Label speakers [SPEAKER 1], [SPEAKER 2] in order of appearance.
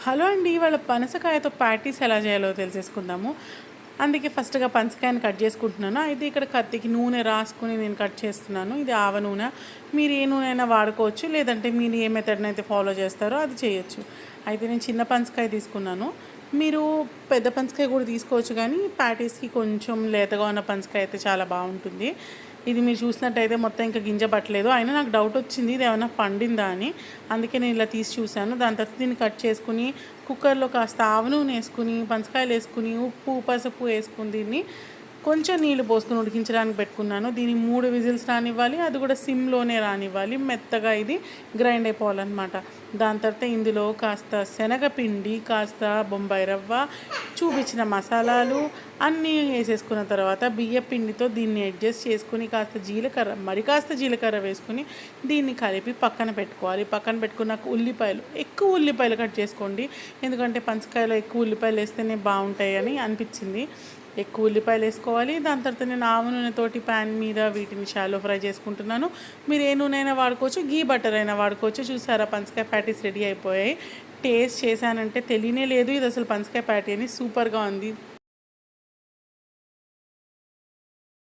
[SPEAKER 1] Hello అండి, ఇవాళ పనసకాయతో ప్యాటీస్ ఎలా చేయాలో తెలిసేసుకుందాము. అందుకే ఫస్ట్‌గా పనసకాయని కట్ చేసుకుంటున్నాను. అయితే ఇక్కడ కత్తికి నూనె రాసుకొని నేను కట్ చేస్తున్నాను. ఇది ఆవ నూనె. మీరు ఏ నూనె అయినా వాడుకోవచ్చు. లేదంటే మీరు ఏ మెథడ్‌నైతే ఫాలో చేస్తారో అది చేయొచ్చు. అయితే నేను చిన్న పనసకాయ తీసుకున్నాను. మీరు పెద్ద పనసకాయ కూడా తీసుకోవచ్చు, కానీ ప్యాటీస్‌కి కొంచెం లేతగా ఉన్న పనసకాయ అయితే చాలా బాగుంటుంది. ఇది మీరు చూసినట్టయితే మొత్తం ఇంకా గింజ పట్టలేదు. అయినా నాకు డౌట్ వచ్చింది ఇది ఏమన్నా పండిందా అని. అందుకే నేను ఇలా తీసి చూశాను. దాని తర్వాత దీన్ని కట్ చేసుకుని కుక్కర్లో కాస్త ఆవ నూనె వేసుకుని, పనసకాయలు వేసుకుని, ఉప్పు, పసుపు వేసుకుని దీన్ని కొంచెం నీళ్ళు పోసుకొని ఉడికించడానికి పెట్టుకున్నాను. దీన్ని 3 విజిల్స్ రానివ్వాలి. అది కూడా సిమ్‌లోనే రానివ్వాలి. మెత్తగా ఇది గ్రైండ్ అయిపోవాలన్నమాట. దాని తర్వాత ఇందులో కాస్త శనగపిండి, కాస్త బొంబాయి రవ్వ, చూపించిన మసాలాలు అన్నీ వేసేసుకున్న తర్వాత బియ్యపిండితో దీన్ని అడ్జస్ట్ చేసుకుని కాస్త జీలకర్ర వేసుకుని దీన్ని కలిపి పక్కన పెట్టుకోవాలి. పక్కన పెట్టుకున్నాక ఎక్కువ ఉల్లిపాయలు కట్ చేసుకోండి. ఎందుకంటే పనసకాయలో ఎక్కువ ఉల్లిపాయలు వేస్తేనే బాగుంటాయని అనిపించింది. ఎక్కువ ఉల్లిపాయలు వేసుకోవాలి. దాని తర్వాత నేను ఆవ నూనెతోటి ప్యాన్ మీద వీటిని షాలో ఫ్రై చేసుకుంటున్నాను. మీరు ఏ నూనె అయినా వాడుకోవచ్చు, గీ బటర్ అయినా వాడుకోవచ్చు. చూసారా, పనసకాయ ప్యాటీస్ రెడీ అయిపోయాయి. టేస్ట్ చేశానంటే తెలియనే లేదు ఇది అసలు పనసకాయ ప్యాటీ అని. సూపర్గా ఉంది.